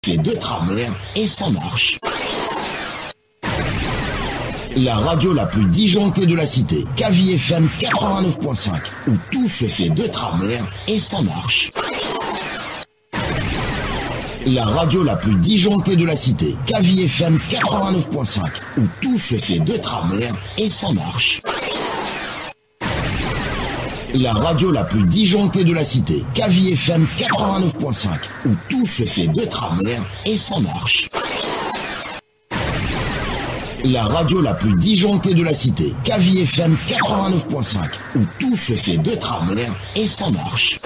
fait de travers et ça marche. La radio la plus disjonctée de la cité, KV FM 89.5, où tout se fait de travers et ça marche. La radio la plus disjonctée de la cité, KV FM 89.5, où tout se fait de travers et ça marche. La radio la plus disjonctée de la cité, KV FM 89.5, où tout se fait de travers et ça marche. La radio la plus disjonctée de la cité, KV FM 89.5, où tout se fait de travers et ça marche.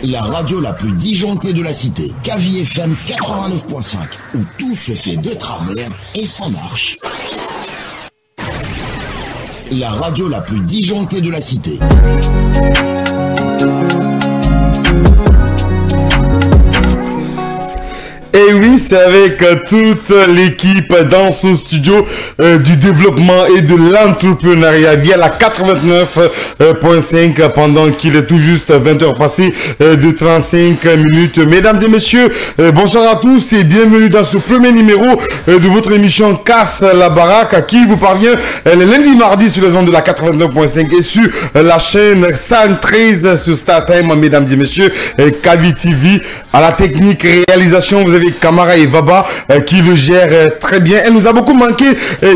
La radio la plus disjonctée de la cité, KV FM 89.5, où tout se fait de travers et ça marche. La radio la plus disjonctée de la cité. Et oui, c'est avec toute l'équipe dans ce studio du développement et de l'entrepreneuriat via la 89.5 pendant qu'il est tout juste 20h passées de 35 minutes. Mesdames et messieurs, bonsoir à tous et bienvenue dans ce premier numéro de votre émission Casse la Baraque qui vous parvient le lundi mardi sur les ondes de la 89.5 et sur la chaîne 113 sur StarTime. Mesdames et messieurs, KV TV à la technique réalisation, vous avez Camara et Vaba qui le gère très bien. Elle nous a beaucoup manqué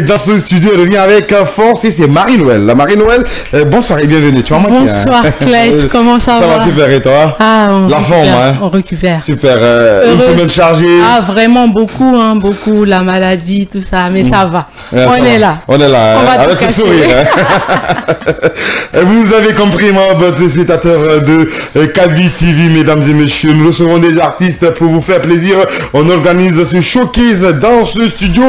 dans ce studio. Elle revient avec force et c'est Marie-Noël. La Marie-Noël, bonsoir et bienvenue. Tu vas manquer. Bonsoir Claire, comment ça va? Ça va super et toi? La forme, hein? On récupère. Super. Une semaine chargée. Ah, vraiment beaucoup, hein, beaucoup. La maladie, tout ça, mais ça va. On est là. On est là, on va avec ce sourire. Vous avez compris, moi, votre spectateur de KV TV, mesdames et messieurs. Nous recevons des artistes pour vous faire plaisir. On organise ce showcase dans ce studio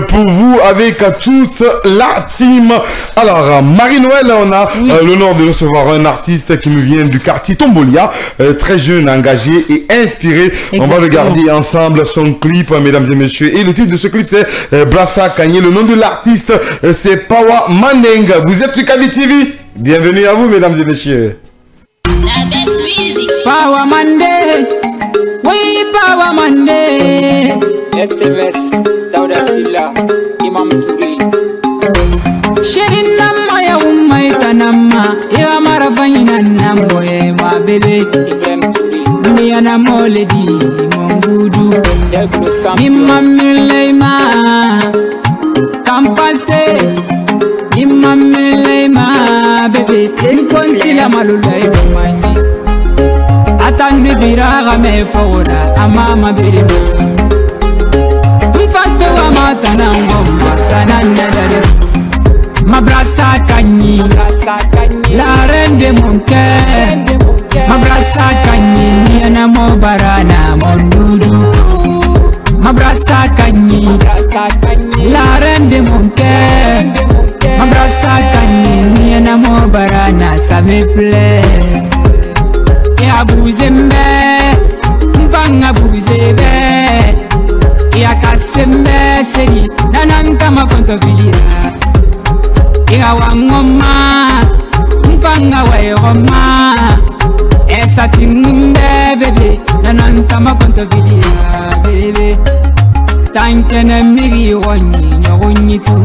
pour vous avec toute la team. Alors, Marie-Noël, on a l'honneur de recevoir un artiste qui nous vient du quartier Tombolia, très jeune, engagé et inspiré. Exactement. On va regarder ensemble son clip, mesdames et messieurs. Et le titre de ce clip, c'est Brassa Kanye. Le nom de l'artiste, c'est Pawa Mandeng. Vous êtes sur KV TV. Bienvenue à vous, mesdames et messieurs. Pawa Mandeng. Oui, Pawa Mandeng. SMS, Dauda Silla, Imam Touré. Sherin nama ya umaita nama, ya marafanya namboye ma bebe. Mia na moledi mongudu, Imam Milema, Kampase, Imam Milema bebe. Inkonti la malulai kumani. Atani biraga me fora amama birima mfate wa matana ngomba tanana dare mabrasa kanyi la rende munke mabrasa kanyi niana mobarana mondudu mabrasa kanyi la rende munke mabrasa kanyi niana mobarana ça me plaît. Abuzembe, mfanga buzebe, ya kasembe seri, nananta makonto filia. Iga wangoma, mfanga wairoma, esa tingumbe bebe, nananta makonto filia bebe. Tankene migi wonyi, nyonyitu.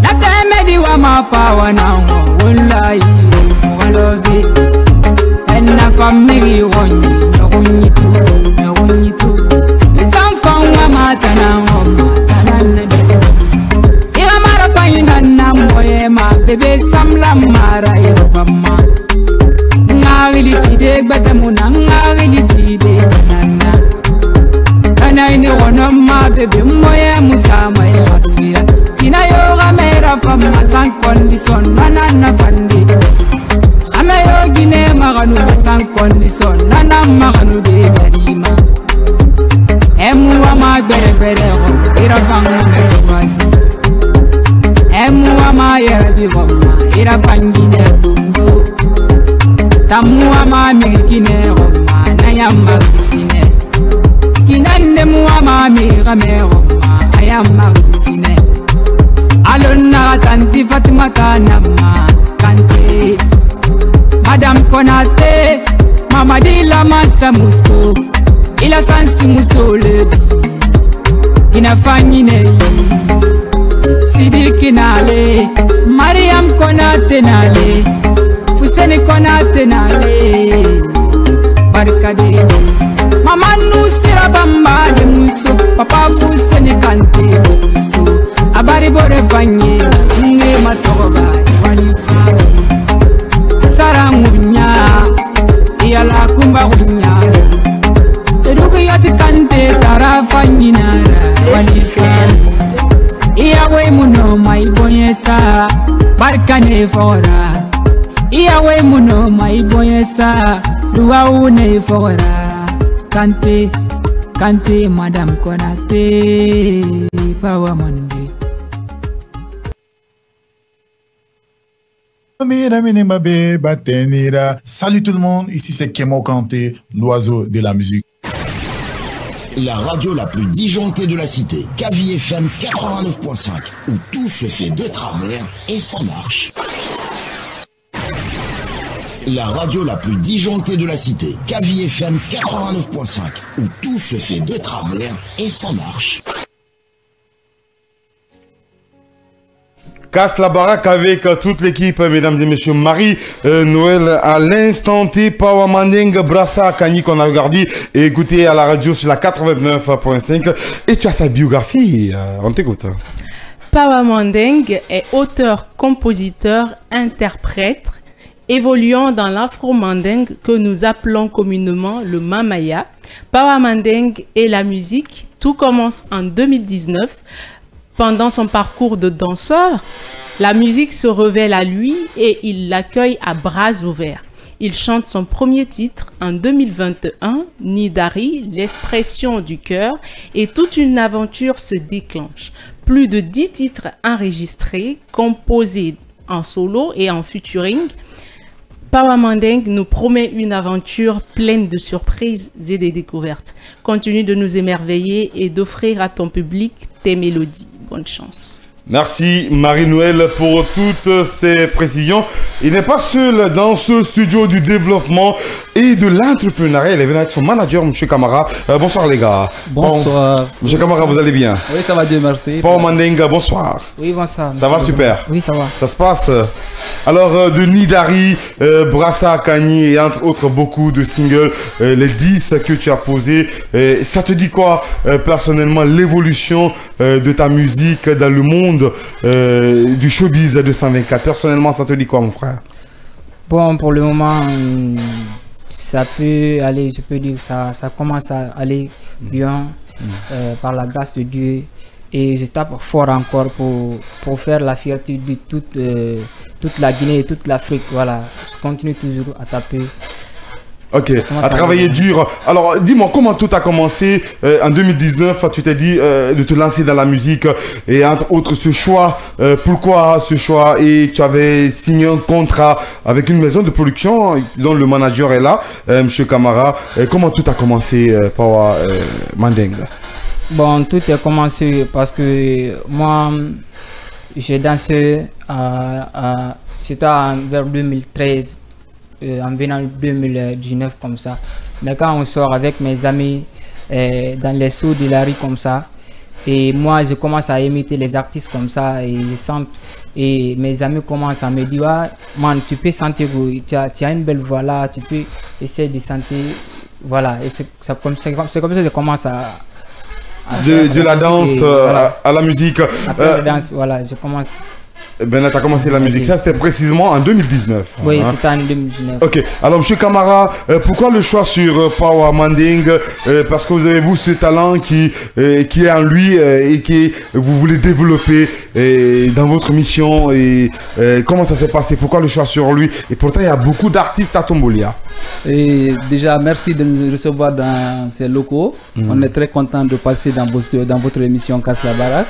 Natemedi wa mapawa nango, wallahi, walobi. Na family wonyi nyonyitu Ntamfanga matana ngoma tanana Ila mara fayina namboye ma bebe samla mara irobama Ngawili tide gbatamuna ngawili tide nana Kana ine wono ma bebe moye musama irafira Kina yoga mera fama sans condition manana fandi Amayo gine maganu sans condition nana maganu de garima Emu ama bere ho ira fanga meswazi Emu ama yerabi goma ira fangine bungo Tamu ama migine goma nayama bisine Kinande mu ama migame goma ayama bisine Alonna tanti Fatima kanama kante Madame Konate, Mamadi la masa muso ila sansi musole ina fanyine Sidiki nale Mariam Konate nale Fuseni Konate nale Barkade Mama Nusira Bamba de muso Papa Fuseni Kante muso Abari bore fanye Nge matoba Wanifa Sara ngunya Iyala kumba ngunya Teruku yoti kante Tara fanyinara Wanifa Iyawe muno maibonyesa Barkane fora Iyawe muno maibonyesa Duwaune fora Kante Kante Madame Konate Power Monday Salut tout le monde, ici c'est Kemo Kanté, l'oiseau de la musique. La radio la plus disjonctée de la cité, Kavi FM 89.5, où tout se fait de travers et ça marche. La radio la plus disjonctée de la cité, Kavi FM 89.5, où tout se fait de travers et ça marche. Casse la baraque avec toute l'équipe, mesdames et messieurs. Marie Noël à l'instant T, Power Manding, Brassa Kani qu'on a regardé et écouté à la radio sur la 89.5. Et tu as sa biographie, on t'écoute. Power Manding est auteur, compositeur, interprète, évoluant dans l'afro-manding que nous appelons communément le Mamaya. Power Manding et la musique, tout commence en 2019. Pendant son parcours de danseur, la musique se révèle à lui et il l'accueille à bras ouverts. Il chante son premier titre en 2021, Nidari, l'expression du cœur, et toute une aventure se déclenche. Plus de 10 titres enregistrés, composés en solo et en featuring. Power Manding nous promet une aventure pleine de surprises et de découvertes. Continue de nous émerveiller et d'offrir à ton public tes mélodies. Bonne chance. Merci Marie-Noël pour toutes ces précisions. Il n'est pas seul dans ce studio du développement et de l'entrepreneuriat. Il est venu avec son manager, M. Camara. Bonsoir les gars. Bonsoir. M. Camara, vous allez bien? Oui, ça va, Dieu merci. Power Manding, bonsoir. Oui, bonsoir. Ça va super? Oui, ça va. Ça se passe. Alors, de Nidari, Brassa Kani et entre autres beaucoup de singles, les 10 que tu as posés. Ça te dit quoi personnellement l'évolution de ta musique dans le monde du showbiz de 124? Personnellement, ça te dit quoi, mon frère? Bon, pour le moment, ça peut aller, je peux dire, ça commence à aller bien par la grâce de Dieu. Et je tape fort encore pour faire la fierté de toute la Guinée et toute l'Afrique. Voilà, je continue toujours à taper. Ok, à travailler dur. Alors, dis-moi, comment tout a commencé en 2019? Tu t'es dit de te lancer dans la musique et entre autres ce choix. Pourquoi ce choix? Et tu avais signé un contrat avec une maison de production dont le manager est là, M. Camara. Comment tout a commencé, Power Manding? Bon, tout a commencé parce que moi, j'ai dansé c'était vers 2013. En venant 2019 comme ça. Mais quand on sort avec mes amis dans les sauts de la rue comme ça, et moi je commence à imiter les artistes comme ça et je sens, et mes amis commencent à me dire ah, man, tu peux sentir, tu as une belle voix là, tu peux essayer de sentir, voilà. Et c'est comme ça que je commence à de la danse voilà. À la musique. Après la danse, voilà, je commence. Ben, tu as commencé la musique, ça c'était précisément en 2019. Oui, c'était en 2019. Ok, alors M. Camara, pourquoi le choix sur Power Manding? Parce que vous avez vous ce talent qui est en lui et que vous voulez développer dans votre mission. Et comment ça s'est passé? Pourquoi le choix sur lui? Et pourtant il y a beaucoup d'artistes à Tombolia. Et déjà merci de nous recevoir dans ces locaux. On est très content de passer dans votre émission Casse la baraque.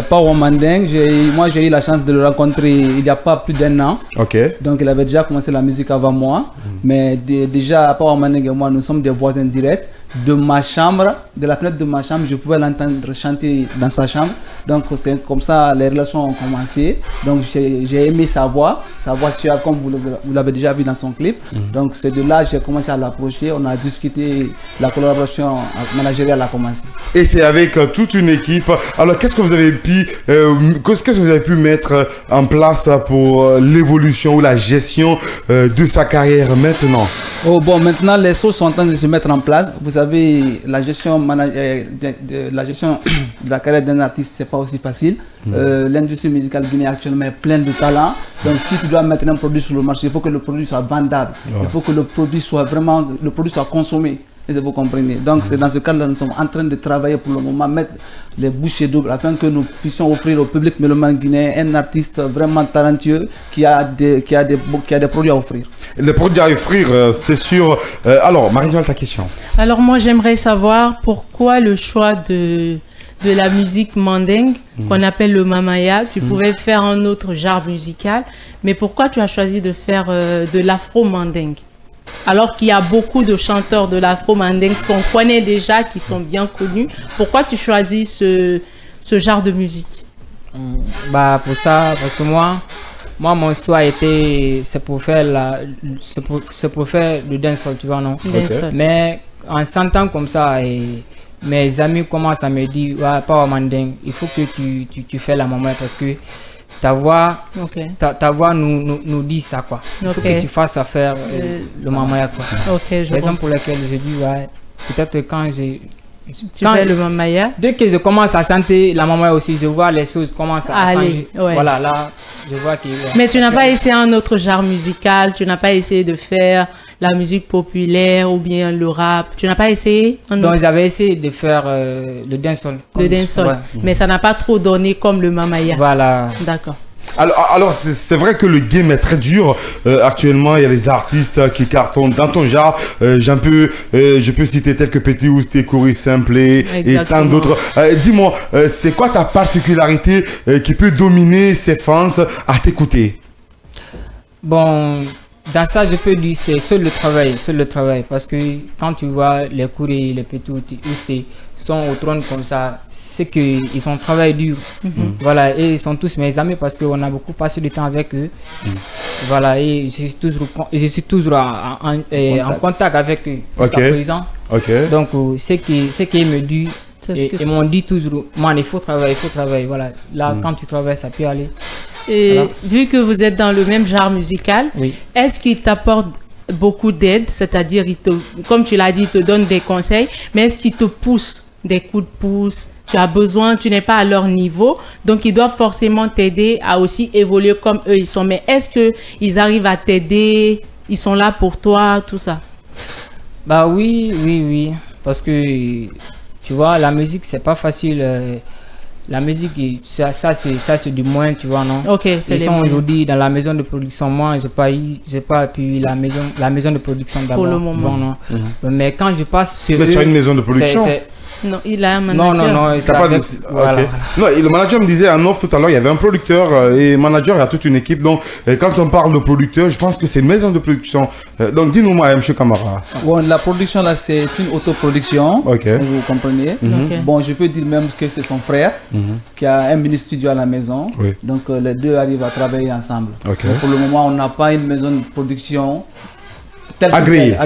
Power Manding, moi j'ai eu la chance de le rencontrer il n'y a pas plus d'un an. Okay. Donc il avait déjà commencé la musique avant moi. Mais déjà Power Manding et moi nous sommes des voisins directs. De ma chambre, de la fenêtre de ma chambre, je pouvais l'entendre chanter dans sa chambre. Donc c'est comme ça les relations ont commencé. Donc j'ai aimé sa voix suave comme vous l'avez déjà vu dans son clip. Donc c'est de là que j'ai commencé à l'approcher. On a discuté, la collaboration managériale a commencé. Et c'est avec toute une équipe. Alors, qu'est-ce que vous avez pu mettre en place pour l'évolution ou la gestion de sa carrière maintenant? Oh, bon, maintenant les choses sont en train de se mettre en place. Vous savez, la gestion de la carrière d'un artiste, c'est pas aussi facile. L'industrie musicale guinéenne actuellement est pleine de talents. Donc, si tu dois mettre un produit sur le marché, il faut que le produit soit vendable. Il faut que le produit soit consommé. Et vous comprenez. Donc, c'est dans ce cadre-là que nous sommes en train de travailler pour le moment, mettre les bouchées doubles afin que nous puissions offrir au public mélomane guinéen un artiste vraiment talentueux qui a des produits à offrir. Les produits à offrir, c'est sûr. Alors, Marie-Noël, ta question. Alors, moi, j'aimerais savoir pourquoi le choix de la musique mandingue, qu'on appelle le mamaya. Tu pouvais faire un autre genre musical, mais pourquoi tu as choisi de faire de l'afro-mandingue? Alors qu'il y a beaucoup de chanteurs de l'afro-mandingue qu'on connaît déjà, qui sont bien connus. Pourquoi tu choisis ce genre de musique? Bah pour ça, parce que moi mon choix était, c'est pour faire le dancehall, tu vois, non? Okay. Mais en s'entendant comme ça, et mes amis commencent à me dire, ouais, pas mandingue, il faut que tu fais la maman parce que ta voix nous dit ça, quoi. Il faut que tu fasses à faire le mamaya, quoi. Okay, raison pour laquelle j'ai dit, ouais, peut-être quand tu fais le mamaya. Dès que je commence à chanter la mamaya aussi, je vois les choses commencent à changer. Ouais. Voilà, là, je vois que... Mais tu n'as pas essayé un autre genre musical, tu n'as pas essayé de faire la musique populaire ou bien le rap, tu n'as pas essayé? Donc j'avais essayé de faire le dancehall. Le dancehall, ouais. Mais ça n'a pas trop donné comme le mamaya. Voilà. D'accord. Alors c'est vrai que le game est très dur. Actuellement, il y a des artistes qui cartonnent dans ton genre. Je peux citer tel que Petit Ousté, Kouri Simplé et tant d'autres. Dis-moi, c'est quoi ta particularité qui peut dominer ces fans à t'écouter? Bon, dans ça, je peux dire c'est seul le travail. Parce que quand tu vois les Kouri, les Petit Ousté sont au trône comme ça, c'est qu'ils ont travaillé dur. Voilà, et ils sont tous mes amis parce qu'on a beaucoup passé du temps avec eux. Voilà, et je suis toujours en contact avec eux jusqu'à présent. Donc, ce qu'ils me disent, ils m'ont dit toujours, man, il faut travailler. Voilà, là, quand tu travailles, ça peut aller. Et voilà. Vu que vous êtes dans le même genre musical, est-ce qu'il t'apporte beaucoup d'aide? C'est-à-dire, comme tu l'as dit, il te donne des conseils, mais est-ce qu'il te pousse des coups de pouce? Tu as besoin, tu n'es pas à leur niveau, donc ils doivent forcément t'aider à aussi évoluer comme eux ils sont. Mais est-ce qu'ils arrivent à t'aider? Ils sont là pour toi, tout ça? Bah oui. Parce que, tu vois, la musique, c'est pas facile. La musique, ça c'est du moins, tu vois, non? Ok, c'est ils sont aujourd'hui dans la maison de production. Moi, j'ai pas appuyé la maison de production d'abord. Pour le moment. Non. Mais quand je passe sur Mais tu as une maison de production? Non, il a un manager. Non. Voilà. Non, le manager me disait en off tout à l'heure, il y avait un producteur et manager, il y a toute une équipe. Donc, quand on parle de producteur, je pense que c'est une maison de production. Donc, dis-nous-moi, M. Camara. Bon, la production, là, c'est une autoproduction. Vous comprenez. Bon, je peux dire même que c'est son frère qui a un mini studio à la maison. Donc, les deux arrivent à travailler ensemble. Pour le moment, on n'a pas une maison de production agréé.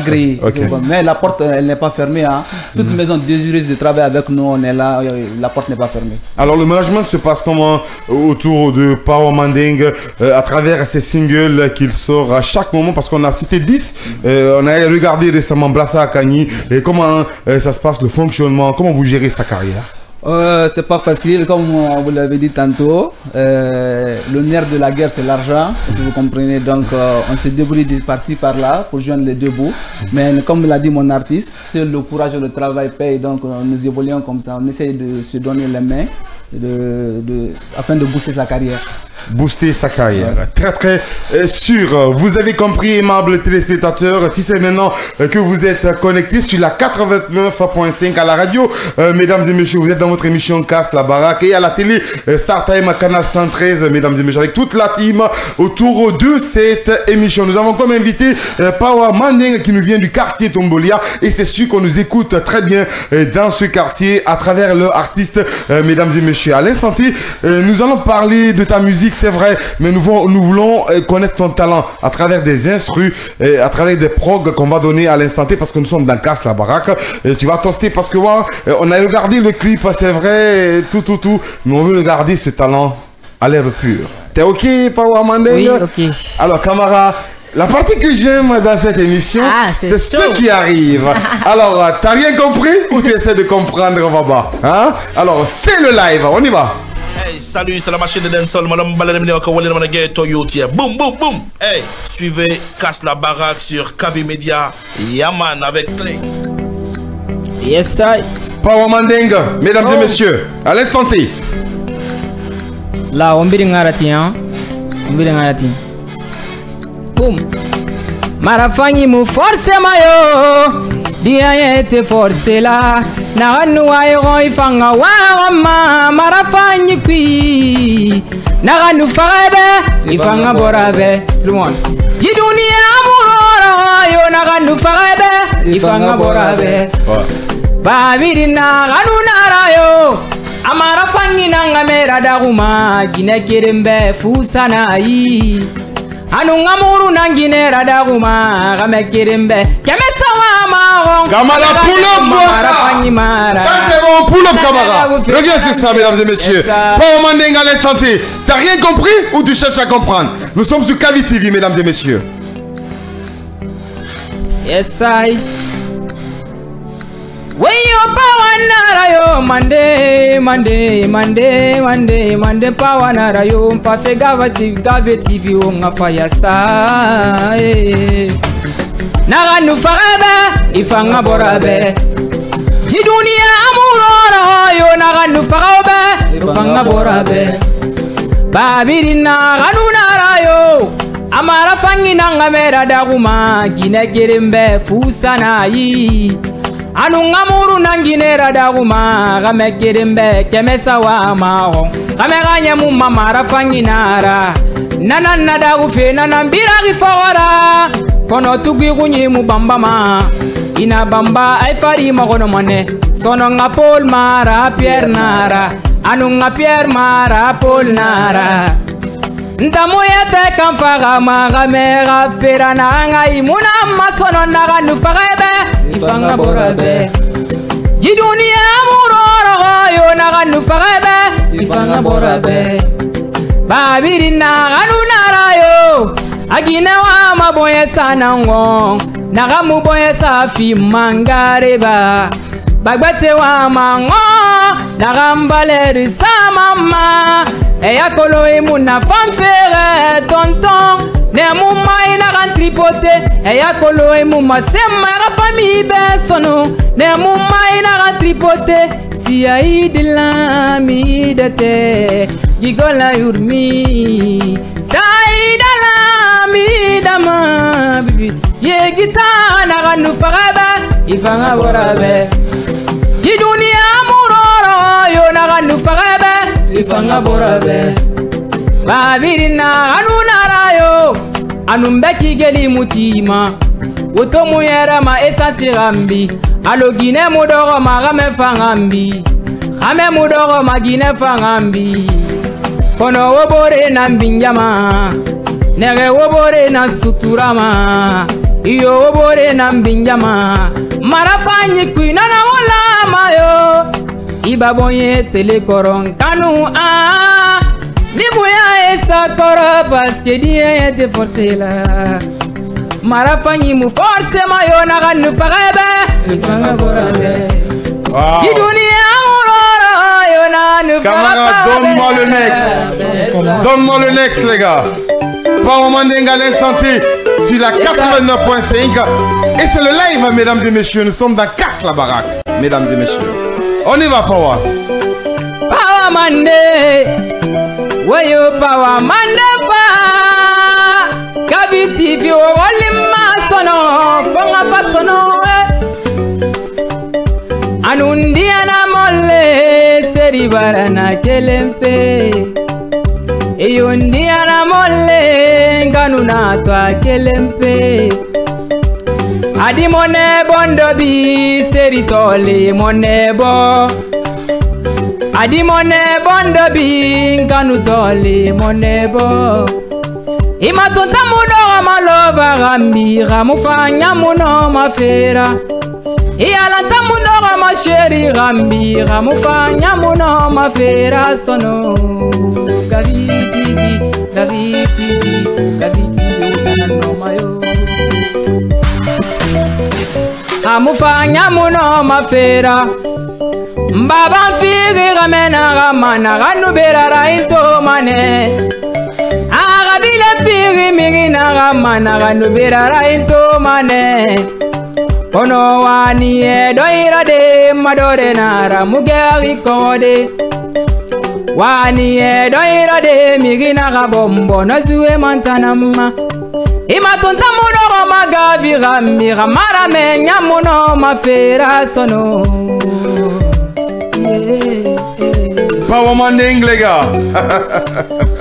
Mais la porte, elle n'est pas fermée. Toute maison désireuse de travailler avec nous, on est là, la porte n'est pas fermée. Alors le management se passe comment autour de Power Mandingue à travers ces singles qu'il sort à chaque moment? Parce qu'on a cité 10, on a regardé récemment Blassa Akani. Et comment ça se passe, le fonctionnement, comment vous gérez sa carrière? C'est pas facile, comme vous l'avez dit tantôt. Le nerf de la guerre, c'est l'argent, si vous comprenez. Donc, on se débrouille par-ci, par-là pour joindre les deux bouts. Mais comme l'a dit mon artiste, seul le courage et le travail paye. Donc, nous évoluons comme ça. On essaye de se donner les mains afin de booster sa carrière. Booster sa carrière. Très sûr. Vous avez compris, aimables téléspectateurs. Si c'est maintenant que vous êtes connectés sur la 89.5 à la radio, mesdames et messieurs, vous êtes dans votre émission Casse la Baraque et à la télé Star Time Canal 113, mesdames et messieurs, avec toute la team autour de cette émission. Nous avons comme invité Power Mandingue qui nous vient du quartier Tombolia et c'est sûr qu'on nous écoute très bien dans ce quartier à travers leur artiste, mesdames et messieurs. À l'instant T, nous allons parler de ta musique musique, c'est vrai, mais nous voulons connaître ton talent à travers des instrus, à travers des progs qu'on va donner à l'instant T, parce que nous sommes dans Casse la Baraque. Et tu vas toaster parce que on a regardé le clip, c'est vrai, tout, mais on veut regarder ce talent à l'air pur. T'es ok, Power Mandeng? Oui, ok. Alors, camarade, la partie que j'aime dans cette émission, c'est ce qui arrive. Alors, t'as rien compris ou tu essaies de comprendre, Baba, hein? Alors, c'est le live, on y va. Hey, salut, c'est la machine de dancehall. Madame Balademine Wakawale Namana Ghetto Youth. Boum, boum, boum. Hey, suivez Casse la Baraque sur KV Media. Yaman avec Clay. Yes, I. Power Mandeng, mesdames et messieurs, à l'instant T. Là, on biri ngarati, hein? On biri ngarati. Boum. Marafanyi mu force mayo. Dia yete force la. Naganu ayo ifanga wa marafanyi kui. Naganu farebe ifanga borabe. Tout le monde. Jidunia amurora yo naganu farebe ifanga borabe. Babiri naganu narayo. Amara fangi nanga mera daguma gine kirembe fusanayi anu ngamuru nangine radaguma game kirembe kemesa wa maron Kamala ça c'est bon, pull-up camarade. Reviens sur ça mesdames et messieurs. Power Mandeng à l'instant T. T'as rien compris ou tu cherches à comprendre? Nous sommes sur KV TV mesdames et messieurs. Yes I. When you power nara yo Monday power nara yo mpafe gave TV onga fire star naga nu farabe ifanga borabe jidunia amurora yo naga nu farabe ifanga borabe babiri naga nu nara yo amara fangi nanga mera daguma gine kirembe fusanayi anu ngamuru nangine radaguma game kirembe kemesa wa maho game ganye mu mamara fanginara nana nadagu fe nana mbiragi fawara kono tugi gunyi mu bambama ina bamba ay fari magono mane sono nga Paul mara Pierre nara anu nga Pierre mara Paul nara ndamu yete kamfaga magamera ferana nga imuna masono naga nufarebe ifanga borabe jidunia amurora yo naga nufarebe ifanga borabe babiri naga nunara yo agine wa maboye sanango naga muboye safi mangareba bagbete wa mango naga mbaleri samama eya kolo imuna fanfere tonton ne muma ina kan tripote eya kolo imuma sema ga famille besono ne muma ina kan tripote si aidila mi dete gigola yurmi saidala mi dama bibi ye gitana kan nu farabe ifanga borabe jidunia amuroro yo na kan nu farabe ifanga borabe babiri na anu narayo anu mbeki geli mutima woto muyera ma esasi rambi alogine mudogo magame fangambi khame mudogo magine fangambi kono wobore na mbinjama nege wobore na suturama iyo wobore na mbinjama marafanyi kuina na wala mayo ibabonye telekoron kanu nibuya esa koro parce que die était forcé là marafanyi mu force mayo na kanu parabe ifanga borabe kidunia aurora yo na nu camarade donne-moi le next, donne-moi le next les gars. Power Mandeng à l'instant T sur la 89.5 et c'est le live mesdames et messieurs, nous sommes dans Casse la Baraque mesdames et messieurs. On y va Power. Power Mandeng, wayo Power Mandeng pa KV TV olima sono fonga pa sono anundi ana molle seri barana kelempe eyundi ana molle nganuna twa kelempe adi mone bondo bi seri tole mone bo adi monebo ndobi nganu toli monebo imatunta muno malova gambira mufanya muno mafera iyalanta muno masheri gambira mufanya muno mafera sono Gavi TV no mayo amufanya muno mafera mbaba mfigi gamena gamana ganubera raito mane agabile figi migina gamana ganubera raito mane kono wani doira de madore nara mugeri kode wani doira de migina gabombo nazue mantanama imatunta muno magavi gambira marame nyamuno mafera sono Power Manding les gars.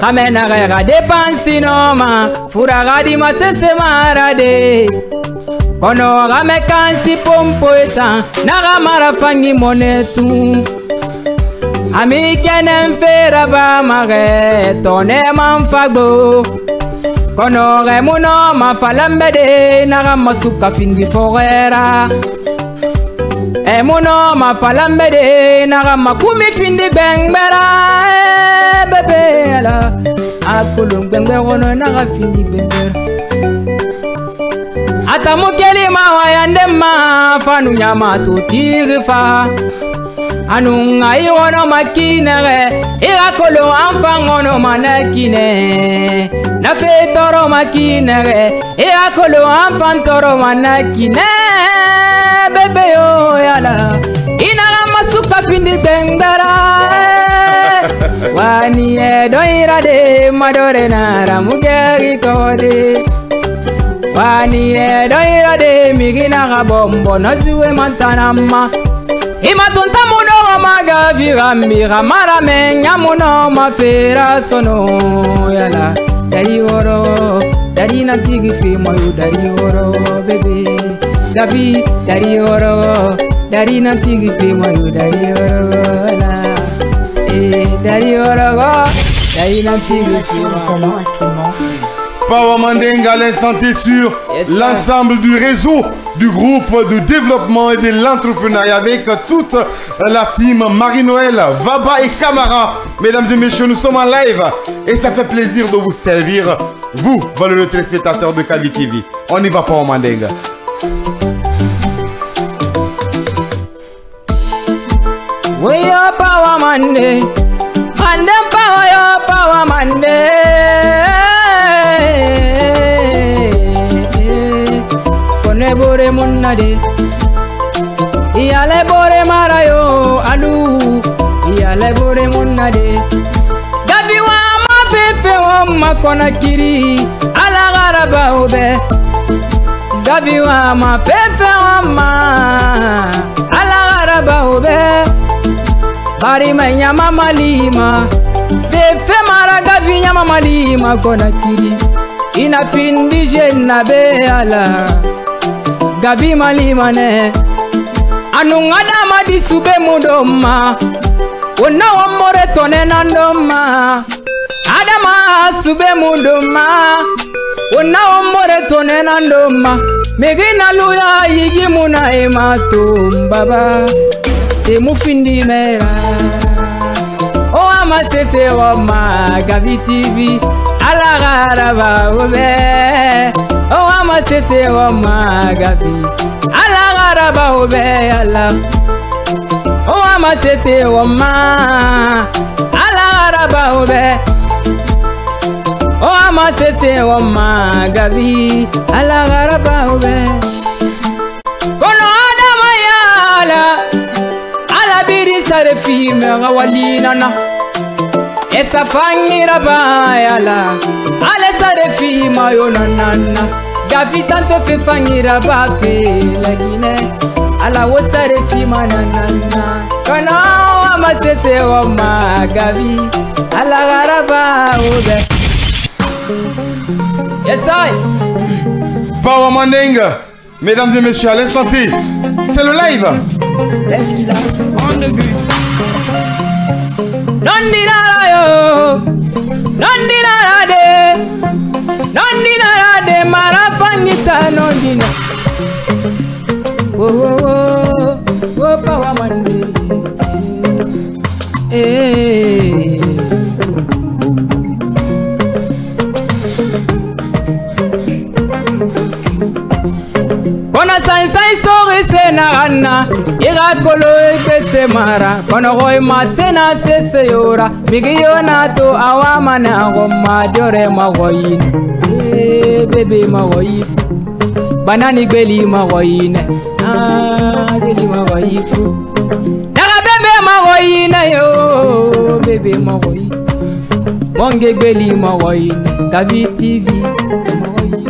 Amena ga dépense no ma furaga di masese marade kono ga me kansi pompo eta naga mara fangi monetu ami kenen fera ba mage tone manfago kono ga muno ma falambede naga masuka findi fogera muno ma falambede naga makumi findi bengbera bebe ala akulum bengbero naga findi bengbera atamukeli ma wayande ma fanu nyama to tirfa anu ngai wono makinere ira kolo anfangono manakine na fe toro makinere ira kolo anfantoro manakine bebe yo yala inara masuka findi bengbera wani doira de madore nara mugeri kode wani doira de migina gabombo nazue mantanama imatunta muno maga virambira marame nyamuno mafera sono yala dari oro dari natigi fi moyu dari oro bebe Gavi dari oro dari natigi fi moyu dari oro la dari oro dari natigi fi moyu. Power Manding à l'instant T sur l'ensemble du réseau du groupe de développement et de l'entrepreneuriat avec toute la team Marie-Noël, Vaba et Camara. Mesdames et messieurs, nous sommes en live et ça fait plaisir de vous servir, vous, valeureux téléspectateurs de Kavi TV. On y va, Power Manding. We are Power Manding, Manding Power, your Power Manding. Bore munade iyale bore marayo adu iyale bore munade Gavi wa ma fefe wa makona kiri ala garaba obe Gavi wa ma fefe wa ma ala garaba obe bari manya mama lima sefe mara Gavi nyama malima kona kiri ina findi jenna be ala Gavi malimane anungada madi sube mudoma ona wamore tone nandoma adama sube mudoma ona wamore tone nandoma megina luya yigi muna emato baba se mufindi mera o ama sese o ma Gavi TV ala garaba obe o ama sese o ma Gavi ala garaba obe ala o ama sese o ma ala garaba obe o ama sese o ma Gavi ala garaba obe kono adama yala ala biri sare fi me walina na esa fangira bayala ale sare fi mayo nanana Gavi tanto fe fangira ba fe lagine ala wo sare fi mananana kana ama sese o ma Gavi ala garaba obe yes I Power Manding, mesdames et messieurs, à l'instant T, c'est le live. Est-ce qu'il a on the but? Nondinara yo, nondinara de, nondinara de marafangita nondina. Oh oh oh, oh Power Mandeng. Kona sai story senana ira kolo pese mara kono hoy masena sese yora migiona to awama na gomma dore magoyin bebe magoyin banani beli magoyin beli magoyin daga bebe magoyin yo bebe magoyin monge beli magoyin Gavi TV magoyin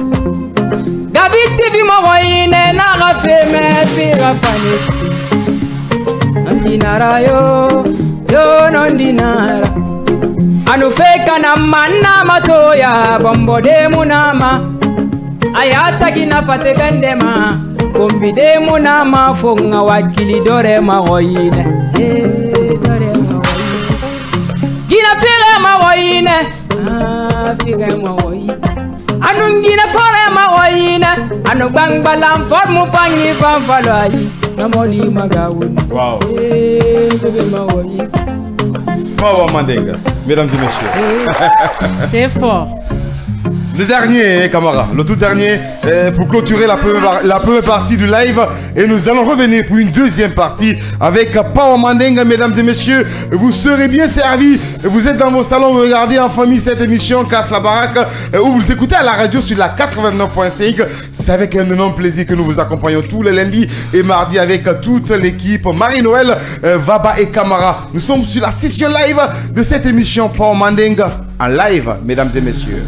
Gavi TV magoyine na gafeme fira fani Nondinara yo nondinara Anu feka na manna matoya bombo de munama Ayata gina pate bendema Kombi de munama fonga wakili dore magoyine dore magoyine Gina fira magoyine fira magoyine Anungina fore magoyina anu bangbalam formu fangi fanfaloyi namoli magawun. Wow. Bébé magoyina. Power Mandeng, mesdames et messieurs. C'est fort. Le dernier, Camara, le tout dernier, pour clôturer la première partie du live. Et nous allons revenir pour une deuxième partie avec Power Mandeng, mesdames et messieurs. Vous serez bien servis. Vous êtes dans vos salons, vous regardez en famille cette émission Casse la Baraque, où vous écoutez à la radio sur la 89.5. C'est avec un énorme plaisir que nous vous accompagnons tous les lundis et mardis avec toute l'équipe Marie-Noël, Vaba et Camara. Nous sommes sur la session live de cette émission Power Mandeng en live, mesdames et messieurs.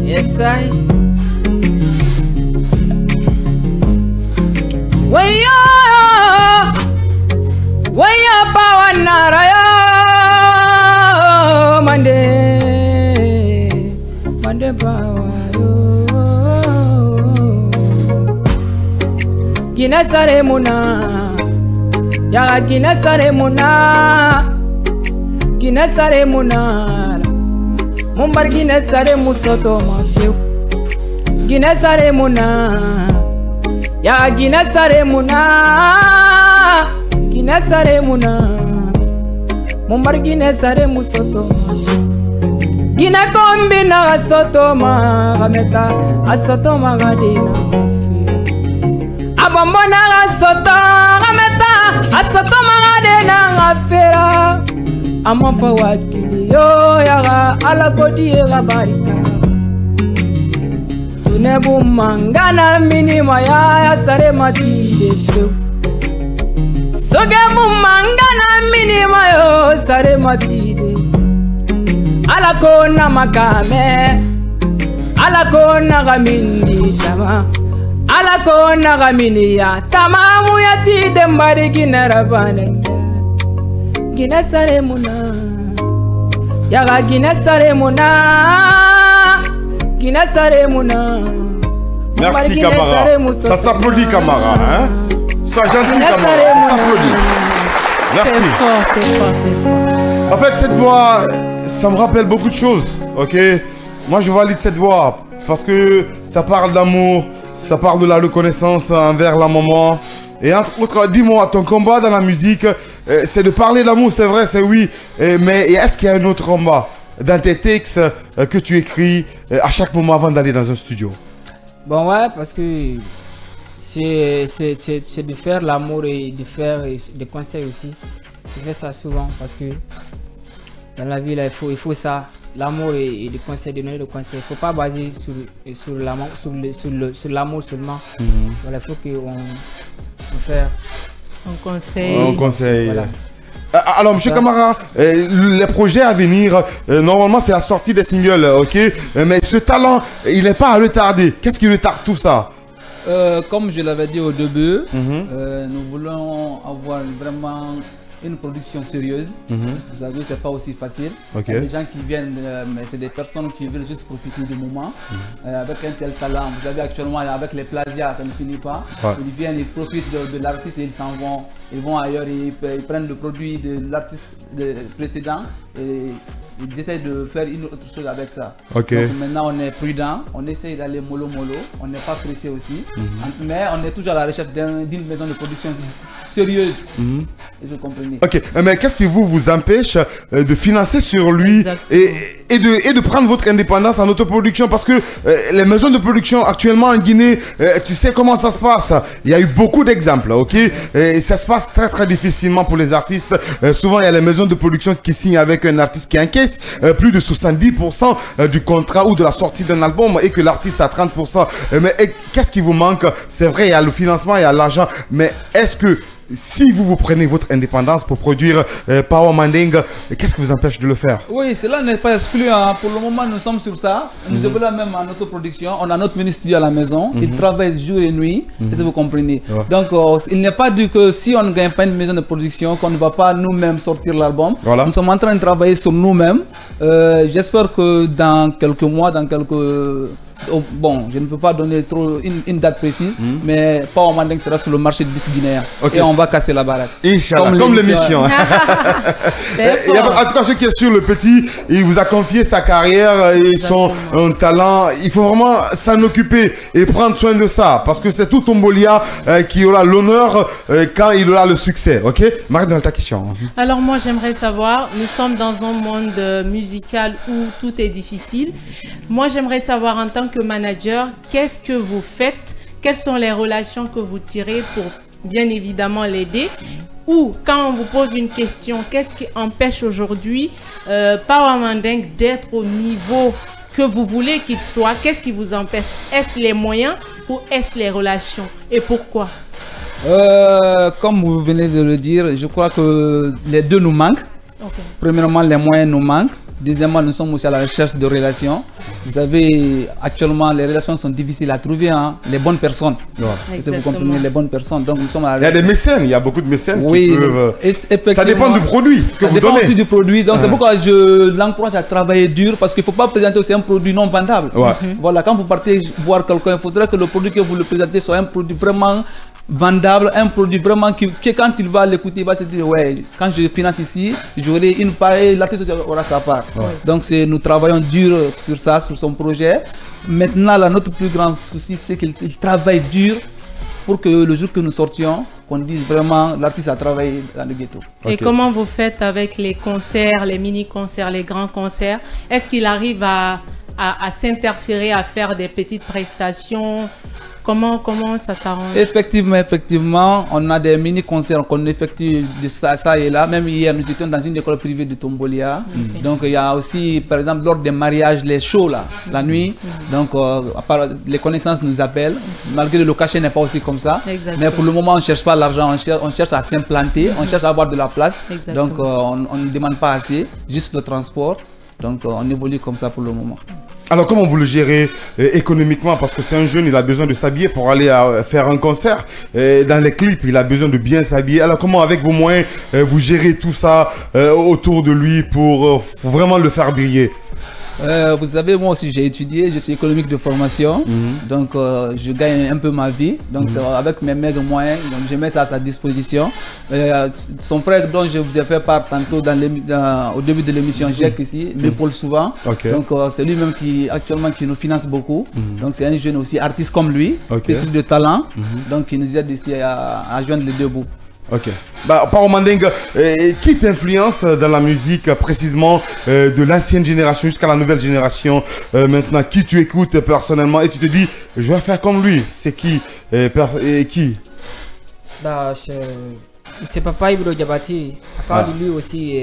Yes, I. Waya Power Naraya Mande Power Ginesare Muna Yaga Ginesare Muna Mumbar Ginesare Musoto Maseu Ginesare Muna Ya Ginesare Muna Ginesare Muna Mumbar Ginesare Musoto Gine kombi na soto magameta asoto magadina Abombo na soto gameta asoto magadina ngafera Amonfa wakili yo yaga ala kodi yaga barika Tunebu mangana minima ya sare mati desu Soge mu mangana minima yo sare mati de Ala kona makame Ala kona gamini tama Ala kona gamini ya tamamu ya tide mbari ginarabane Ginesare Muna Yaga Ginesare Muna Ginesare Muna Merci Camara. Ça s'applaudit Camara, hein? Sois gentil Camara, ça s'applaudit. Merci. C'est fort, c'est fort, c'est fort. En fait, cette voix, ça me rappelle beaucoup de choses, ok? Moi, je valide cette voix parce que ça parle d'amour, ça parle de la reconnaissance envers la maman. Et entre autres, dis-moi, ton combat dans la musique, c'est de parler d'amour, c'est vrai, c'est oui. Mais est-ce qu'il y a un autre combat dans tes textes que tu écris à chaque moment avant d'aller dans un studio? Bon ouais, parce que c'est de faire l'amour et de faire des conseils aussi. Je fais ça souvent parce que dans la vie là, il faut ça, l'amour et des conseils, donner des conseils. Il ne faut pas baser sur l'amour seulement. Voilà, il faut qu'on faire un conseil. Un conseil. Voilà. Alors, monsieur Camara, les projets à venir, normalement c'est la sortie des singles, ok? Mais ce talent, il n'est pas à retarder. Qu'est-ce qui retarde tout ça? Comme je l'avais dit au début, nous voulons avoir vraiment une production sérieuse. Vous savez, c'est pas aussi facile. Ok. Il y a des gens qui viennent, mais c'est des personnes qui veulent juste profiter du moment. Avec un tel talent, vous savez actuellement avec les plagiats, ça ne finit pas. Ouais. Ils viennent, ils profitent de l'artiste et ils s'en vont. Ils vont ailleurs, ils prennent le produit de l'artiste précédent et ils essaient de faire une autre chose avec ça. Ok. Donc maintenant on est prudent, on essaie d'aller mollo, on n'est pas pressé aussi. Mais on est toujours à la recherche d'une maison de production sérieuse. Et vous comprenez. Ok, mais qu'est-ce qui vous empêche de financer sur lui et de prendre votre indépendance en autoproduction? Parce que les maisons de production actuellement en Guinée, tu sais comment ça se passe. Il y a eu beaucoup d'exemples, ok? Et ça se passe très très difficilement pour les artistes. Souvent, il y a les maisons de production qui signent avec un artiste qui encaisse plus de 70% du contrat ou de la sortie d'un album et que l'artiste a 30%. Mais qu'est-ce qui vous manque? C'est vrai, il y a le financement, il y a l'argent, mais est-ce que si vous prenez votre indépendance pour produire Power Manding, qu'est-ce qui vous empêche de le faire? Oui, cela n'est pas exclu. Hein. Pour le moment, nous sommes sur ça. Nous développons même en autoproduction. On a notre mini-studio à la maison. Il travaille jour et nuit. Est-ce que vous comprenez? Donc, il n'est pas dit que si on ne gagne pas une maison de production, qu'on ne va pas nous-mêmes sortir l'album. Voilà. Nous sommes en train de travailler sur nous-mêmes. J'espère que dans quelques mois, bon, je ne peux pas donner trop une date précise, mais Power Manding sera sur le marché de disques guinéens. Et on va casser la baraque. Inch'Allah, comme l'émission. En tout cas, ce qui est sûr, le petit, il vous a confié sa carrière et son talent. Il faut vraiment s'en occuper et prendre soin de ça. Parce que c'est tout Tombolia qui aura l'honneur quand il aura le succès. Ok? Marie, dans ta question. Alors moi, j'aimerais savoir, nous sommes dans un monde musical où tout est difficile. Moi, j'aimerais savoir en tant que manager, qu'est-ce que vous faites? Quelles sont les relations que vous tirez pour bien évidemment l'aider? Ou quand on vous pose une question, qu'est-ce qui empêche aujourd'hui Power Manding d'être au niveau que vous voulez qu'il soit? Qu'est-ce qui vous empêche? Est-ce les moyens ou est-ce les relations? Et pourquoi? Comme vous venez de le dire, je crois que les deux nous manquent. Premièrement, les moyens nous manquent. Deuxièmement, nous sommes aussi à la recherche de relations. Vous savez, actuellement, les relations sont difficiles à trouver, hein, les bonnes personnes. Si vous comprenez, les bonnes personnes. Donc, nous sommes à la recherche. Il y a des mécènes, il y a beaucoup de mécènes qui peuvent... Ça dépend du produit que vous donnez. Ça dépend aussi du produit. Donc, c'est pourquoi je l'encourage à travailler dur, parce qu'il ne faut pas présenter aussi un produit non vendable. Voilà, quand vous partez voir quelqu'un, il faudrait que le produit que vous le présentez soit un produit vraiment vendable, un produit vraiment que quand il va l'écouter, il va se dire ouais, quand je finance ici, j'aurai une part et l'artiste aura sa part. Donc nous travaillons dur sur ça, sur son projet. Maintenant, là, notre plus grand souci, c'est qu'il travaille dur pour que le jour que nous sortions, qu'on dise vraiment l'artiste a travaillé dans le ghetto. Et comment vous faites avec les concerts, les mini-concerts, les grands concerts? Est-ce qu'il arrive à s'interférer, à faire des petites prestations? Comment ça s'arrange? Effectivement, on a des mini-concerts qu'on effectue de ça et là. Même hier, nous étions dans une école privée de Tombolia. Donc, il y a aussi, par exemple, lors des mariages, les shows là, la nuit. Donc, les connaissances nous appellent. Malgré le cachet n'est pas aussi comme ça. Mais pour le moment, on ne cherche pas l'argent, on cherche à s'implanter, on cherche à avoir de la place. Donc, on ne demande pas assez, juste le transport. Donc, on évolue comme ça pour le moment. Alors comment vous le gérez économiquement? Parce que c'est un jeune, il a besoin de s'habiller pour aller faire un concert. Dans les clips, il a besoin de bien s'habiller. Alors comment avec vos moyens, vous gérez tout ça autour de lui pour vraiment le faire briller? Vous savez, moi aussi j'ai étudié, je suis économique de formation, donc je gagne un peu ma vie, donc avec mes maigres moyens, donc je mets ça à sa disposition. Son frère dont je vous ai fait part tantôt au début de l'émission, Jacques ici, m'épaule souvent, donc c'est lui-même qui actuellement qui nous finance beaucoup, donc c'est un jeune aussi artiste comme lui, petit de talent, donc il nous aide ici à joindre les deux bouts. Ok. Power Manding, qui t'influence dans la musique précisément de l'ancienne génération jusqu'à la nouvelle génération maintenant? Qui tu écoutes personnellement et tu te dis je vais faire comme lui? C'est qui qui? C'est Papa Ibro Diabati. À part de lui aussi,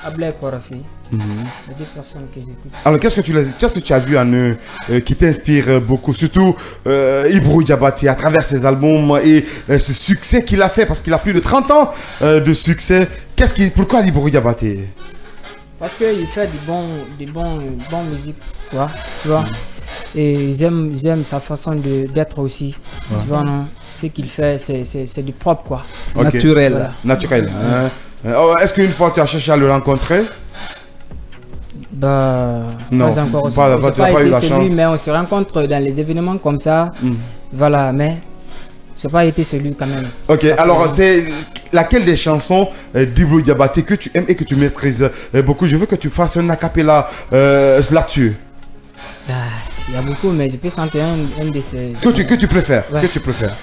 Ablai Korafi. Les deux personnes que j'écoute. Alors qu'est-ce que tu as vu en eux qui t'inspire beaucoup, surtout Ibro Diabati à travers ses albums et ce succès qu'il a fait, parce qu'il a plus de 30 ans de succès. Pourquoi Ibro Diabati? Parce qu'il fait des bons musiques, tu vois. Et j'aime sa façon d'être aussi. Tu vois, non? Ce qu'il fait, c'est du propre, quoi. Okay. Naturel. Naturel. Est-ce qu'une fois tu as cherché à le rencontrer? Bah, Non, pas encore. tu n'as pas eu la chance. Mais on se rencontre dans les événements comme ça. Voilà, mais c'est pas été celui quand même. Ok, alors c'est laquelle des chansons d'Ibro Diabaté que tu aimes et que tu maîtrises beaucoup? Je veux que tu fasses un acapella là-dessus. Il y a beaucoup, mais je peux chanter un de ces... Que tu préfères, Ouais. que tu préfères.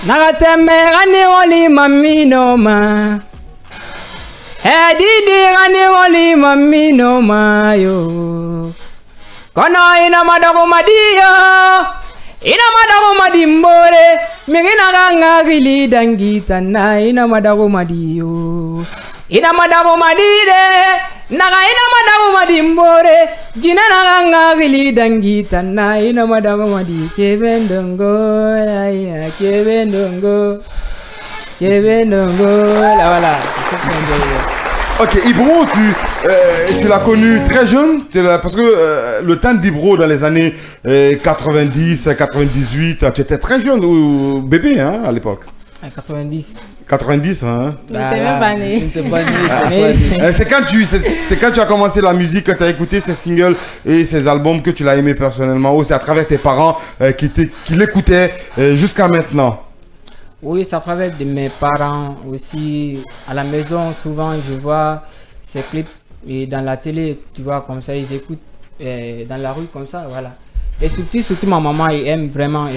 Nagatembe gani oli mamino ma Didi gani oli mamino ma yo Kono ina madago madio Ina madago madimbore Mingina ganga gili dangita na ina madago madio Ina madago madide Naga ina madago madimbore Jina ganga gili dangita na ina madago madi Kevendongo ya Kevendongo là voilà. Ok, Ibro, tu l'as connu très jeune, parce que le temps d'Ibro dans les années 90, 98, tu étais très jeune, ou bébé hein, à l'époque. 90. 90, hein. Il était même pas né. C'est quand tu as commencé la musique, que tu as écouté ces singles et ces albums que tu l'as aimé personnellement, ou c'est à travers tes parents qui l'écoutaient jusqu'à maintenant? Oui, c'est à travers de mes parents aussi. À la maison, souvent, je vois ces clips et dans la télé, tu vois, comme ça, ils écoutent dans la rue, comme ça, voilà. Et surtout ma maman, elle aime vraiment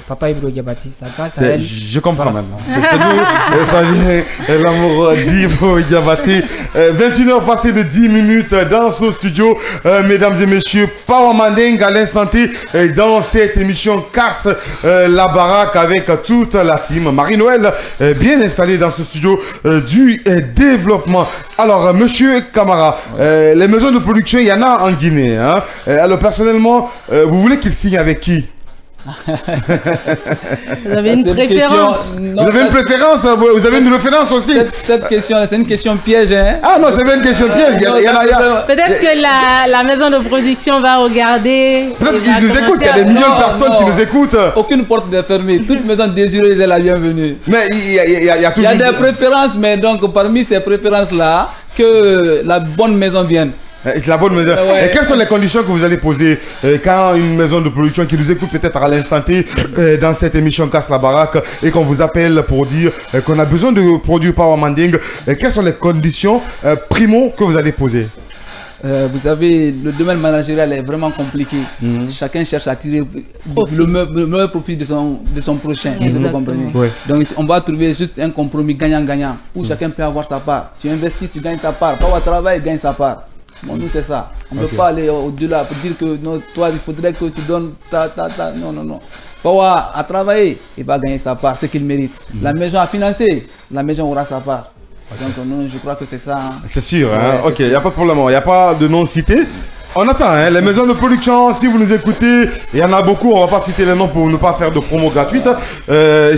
Papa Ibro Diabaté. Ça passe à elle. Je comprends maintenant. C'est d'où ça vient, l'amour d'Ibro Diabaté. 21h passées de 10 minutes dans ce studio. Mesdames et messieurs, Power Manding à l'instant T dans cette émission Casse la baraque avec toute la team. Marie-Noël bien installée dans ce studio du développement. Alors, monsieur Camara, les maisons de production, il y en a en Guinée. Hein. Alors, personnellement, vous voulez qu'il signe avec qui? Vous avez une préférence? Vous avez une préférence? Vous avez une référence aussi? Cette question, c'est une question piège. Hein? Ah non, c'est pas une question piège. Peut-être que la maison de production va regarder. Peut-être qu'ils nous écoutent. Il y a des millions de personnes qui nous écoutent. Aucune porte n'est fermée. Toute maison désireuse est la bienvenue. Mais il y a toujours... Il y a des préférences, mais donc parmi ces préférences-là, que la bonne maison vienne. La bonne maison. Ouais. Et quelles sont les conditions que vous allez poser quand une maison de production qui nous écoute peut-être à l'instant T dans cette émission Casse la baraque et qu'on vous appelle pour dire qu'on a besoin de produire Power Manding, quelles sont les conditions primo que vous allez poser? Vous savez, le domaine managérial est vraiment compliqué. Chacun cherche à tirer le meilleur profit de son prochain. Vous comprenez? Ouais. Donc on va trouver juste un compromis gagnant-gagnant où chacun peut avoir sa part. Tu investis, tu gagnes ta part. Power travaille, gagne sa part. Bon, nous c'est ça. On ne peut pas aller au-delà pour dire que non, toi il faudrait que tu donnes ta. Non. Power a travaillé, il va gagner sa part, ce qu'il mérite. La maison a financé, la maison aura sa part. Donc non, je crois que c'est ça. Hein. C'est sûr, hein? Ouais, Ok, il n'y a pas de problème, il n'y a pas de nom cité. On attend, hein, les maisons de production, si vous nous écoutez, il y en a beaucoup, on va pas citer les noms pour ne pas faire de promo gratuite.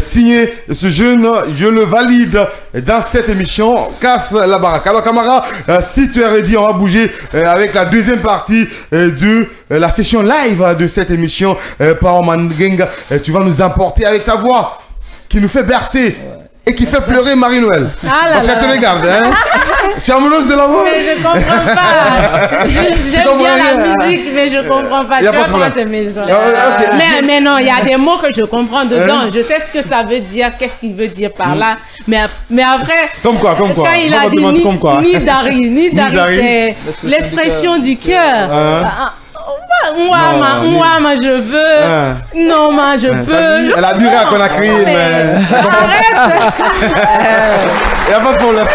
Signez ce jeune, je le valide dans cette émission, Casse la baraque. Alors Camara, si tu es ready, on va bouger avec la deuxième partie de la session live de cette émission Power Manding. Tu vas nous emporter avec ta voix qui nous fait bercer. Et qui fait pleurer Marie-Noël. Parce qu'elle te regarde, hein. Tu es amoureuse de l'amour? Mais je comprends pas. J'aime bien la musique, mais je comprends pas. Tu vois comment c'est méchant. Mais non, il y a des mots que je comprends dedans. Je sais ce que ça veut dire, qu'est-ce qu'il veut dire par là. Mais après, comme quoi? Quand il a dit ni Dari, c'est l'expression du cœur. Moi, je veux. Non, moi, je peux. Elle a duré à Conakry, mais... Arrête. Il n'y a pas de problème.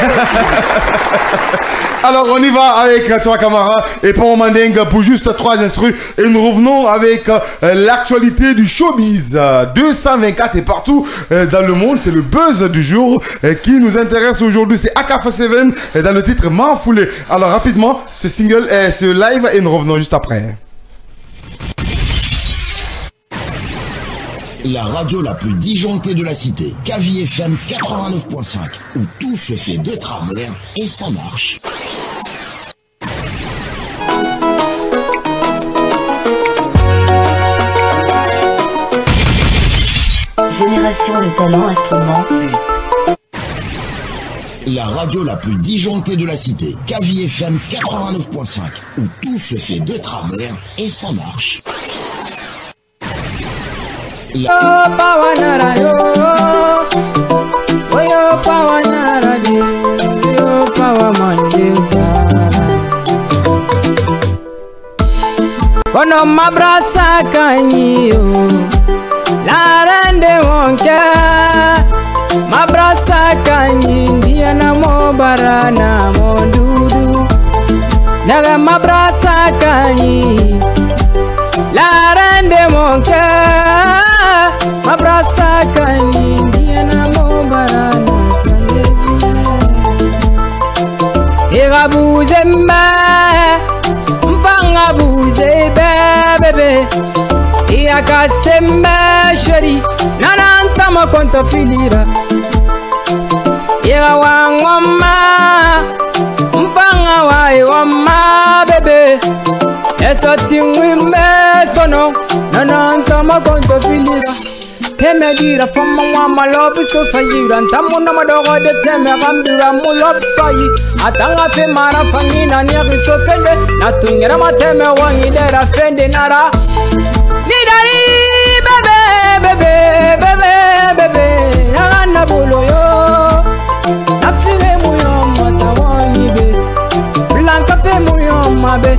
Alors, on y va avec toi, Camara, et Power Manding pour juste 3 instrus. Et nous revenons avec l'actualité du showbiz. 224 et partout dans le monde. C'est le buzz du jour qui nous intéresse aujourd'hui. C'est AK47 dans le titre M'enfoulé. Alors, rapidement, ce single, ce live, et nous revenons juste après. La radio la plus disjonctée de la cité, Kavi FM 89.5, où tout se fait de travers et ça marche. Génération de talent actuellement. La radio la plus disjonctée de la cité. Kavi FM 89.5. Où tout se fait de travers et ça marche. Kono mabrasa kanyo la rende wonke mabrasa kanyi ndia na mo barana mo dudu naga mabrasa kanyi la rende wonke mabrasa kanyi ndia na mo barana sande irabuze mpanga buze bebe Iakasembe sheri nananta makonto filira Ira wangoma mpanga waiwama bebe Eso tingwimbe sono nananta makonto filira Teme dira fama wama love so fayira Ntamuna madogo de teme gambira mu love soyi Atanga fe mara fangina nyeri so fende Natungera mateme wangi dera fende nara Nidari bebe Nagana bolo yo Nafire muyo matawani be Blanca fe muyo mabe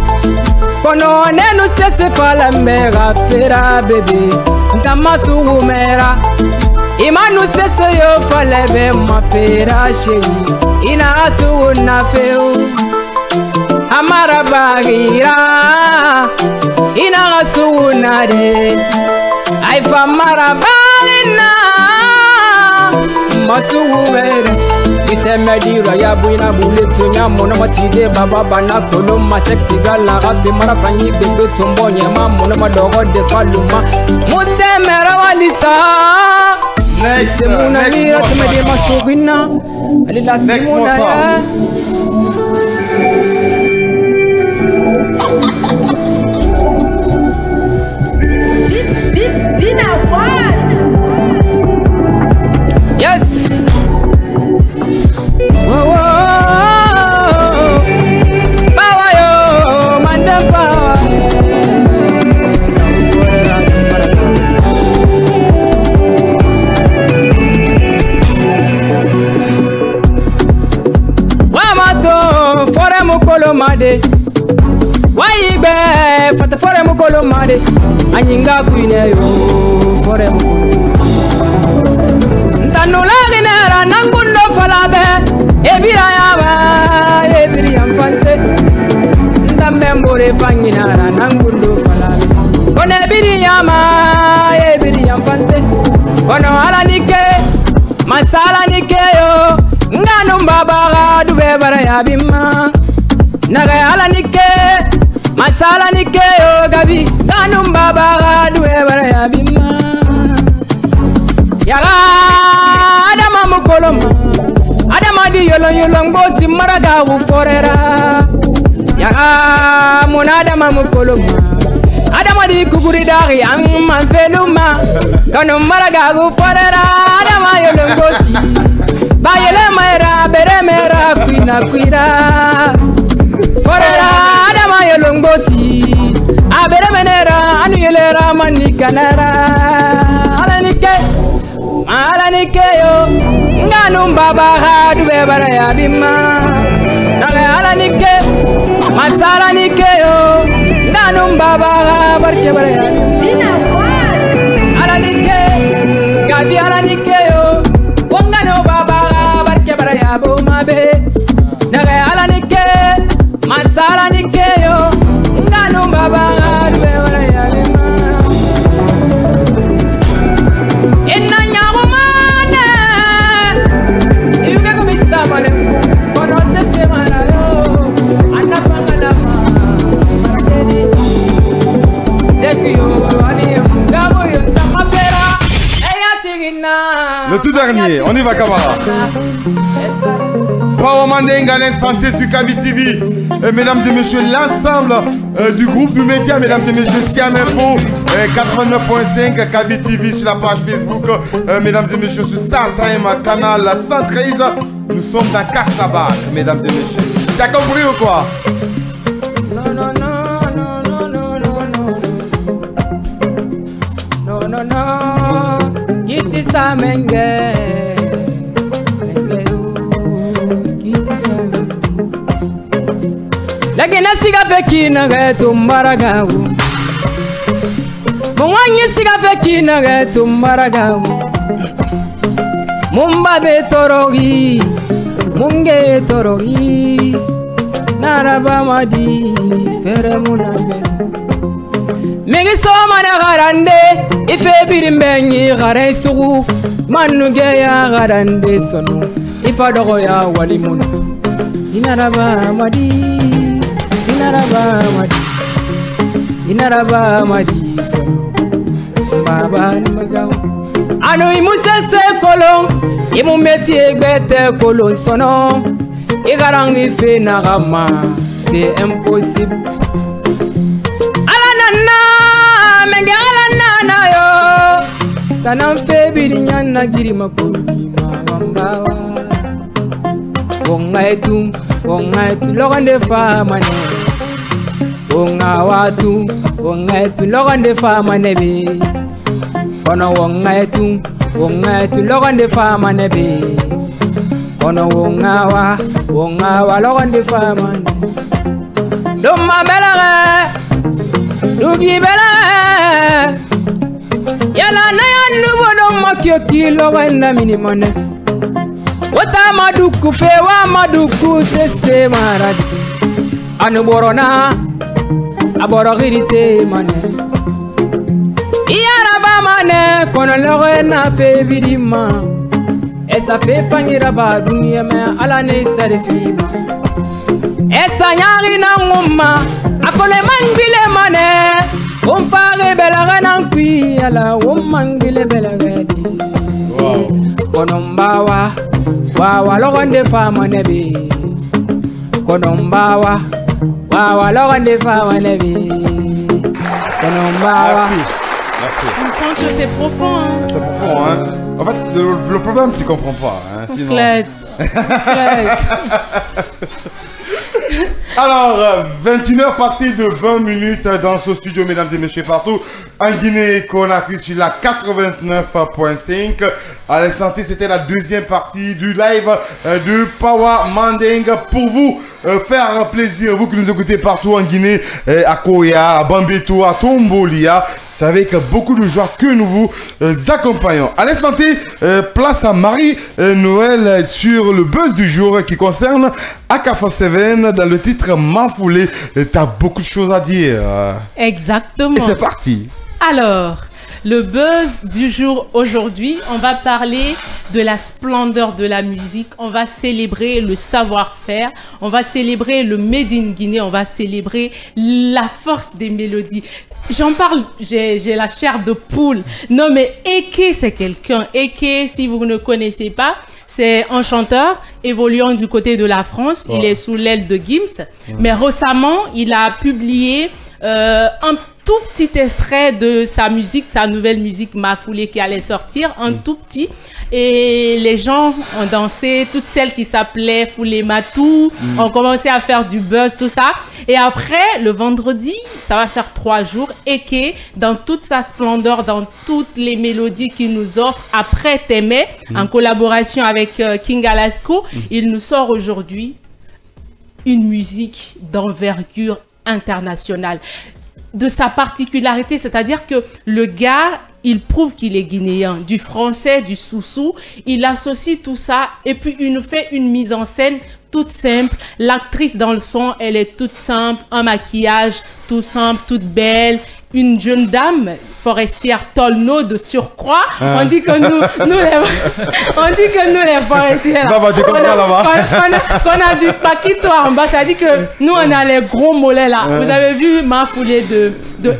Kono nenu sese fala mbega fera bebe Ntamasu umera Imanu sese yo fala be mafera sheri Ina asu unafeu Amara bagira Ina asu unade Aifa mara bagina Masu umera Itemedira ya buina buletu nyamuna matide baba bana koloma sexy gala rapi marafanyi bebe tumbonye mamuna madogo de faluma mutemera walisa semuna mira tumede masugina alila semuna ya Dina one. Yes. Made waibe fata fore mukolo made anyinga kuine yo fore mukolo ntanula ginera nangundo falabe ebira yaba ebiri amfante ndambe mbore fanginara nangundo falabe kone ebiri yama ebiri amfante kono ala nike masala nike yo nganu mbaba dube bara yabima Naga ala nike, masala nike yo gabi Ganum baba duwe bara ya bima Yaga adama mukoloma Adama di yolong yolong bosi maraga uforera Yaga muna adama mukoloma Adama di kukuri dari ang manfeluma Ganum maraga uforera Adama yolong bosi Bayele mera bere mera kuina kuira Forera adama yolongosi abere menera anu yelera manikanera alanike yo nganu baba duwe bara ya bima nale alanike masala nike yo nganu baba barke bara ya bima alanike gabi alanike yo nganu baba barke bara ya buma be nale alanike Masala nikeyo nganu baba adwe wala yalima Inna nyamane Yuga kumisa mane Kono sese marayo Anna pangala Marakedi Zekiyo Ani Gabo yonta mapera Eya tigina Le tout dernier, on y va camarade. Power Manding à l'instant T sur Kavi TV. Mesdames et messieurs, l'ensemble du groupe du média, mesdames et messieurs, Siam Info 89.5 Kavi TV sur la page Facebook, mesdames et messieurs, sur Star Time, canal 113. Nous sommes dans Casse-la-Barre, mesdames et messieurs. T'as compris ou quoi? Non, non, non, non, non, non, non, non, non, non, Giti sa menge, Giti sa menge. Lagi na siga feki na getu maragawu, Mwangi siga feki na getu maragawu, Mumba be torogi, Munge torogi. Naraba madi fere munabe Megi soma na garande ife birimbengi gare sugu manuge ya garande sonu ifa dogo ya walimun Inaraba madi sonu baba ni magaw Anu imusese kolon imu métier gbete kolon sono Igarangi fe nagama, c'est impossible. Alanana, menge alanana yo. Tanam fe birinyana giri makuri mawambawa. Wonga etu, logande fa mane. Wonga etu, logande fa mane be. Kono wonga etu, logande fa mane be. Ono wonga logande famane Doma belare Dugi belare Yala na yandu bodo makyoti loganda minimane Wata maduku fewa maduku sese maradi Anu borona Aboro girite mane Iyaraba mane Kono logena fe vidima Esa fe fangira ba dunia me ala ne sarifima Esa nyari na nguma akole mangile mane Umfare belaga nankwi ala umangile belaga di Konombawa wawa logande fama nebe Konombawa wawa logande fama nebe Konombawa On sent que c'est profond. Hein. C'est profond, hein. En fait, le problème, tu comprends pas. Hein, sinon... Alors, 21h passées de 20 minutes dans ce studio, mesdames et messieurs, partout. En Guinée, Conakry sur la 89.5. À l'instant T, c'était la deuxième partie du live de Power Manding pour vous faire plaisir. Vous qui nous écoutez partout en Guinée, à Koya, à Bambeto, à Tombolia. C'est avec beaucoup de joie que nous vous accompagnons. À l'instant T, place à Marie-Noël sur le buzz du jour qui concerne AK47 dans le titre Mafoulé. Tu as beaucoup de choses à dire. Exactement. Et c'est parti. Alors, le buzz du jour aujourd'hui, on va parler de la splendeur de la musique. On va célébrer le savoir-faire. On va célébrer le Made in Guinée. On va célébrer la force des mélodies. J'en parle, j'ai la chair de poule. Non, mais Eke, c'est quelqu'un. Eke, si vous ne connaissez pas, c'est un chanteur évoluant du côté de la France. Oh. Il est sous l'aile de Gims. Mais récemment, il a publié un tout petit extrait de sa musique, sa nouvelle musique Mafoulé qui allait sortir, un tout petit. Et les gens ont dansé, toutes celles qui s'appelaient Foulé Matou, ont commencé à faire du buzz, tout ça. Et après, le vendredi, ça va faire 3 jours, Eke, dans toute sa splendeur, dans toutes les mélodies qu'il nous offre, après Témé, en collaboration avec King Alasco, il nous sort aujourd'hui une musique d'envergure internationale. De sa particularité, c'est-à-dire que le gars, il prouve qu'il est guinéen, du français, du soussou, il associe tout ça et puis il nous fait une mise en scène toute simple. L'actrice dans le son, elle est toute simple, un maquillage tout simple, toute belle. Une jeune dame, forestière Tolno de surcroît. On dit que nous les forestières, qu'on a du paquito en bas, ça dit que nous on a les gros mollets là. Vous avez vu ma foulée de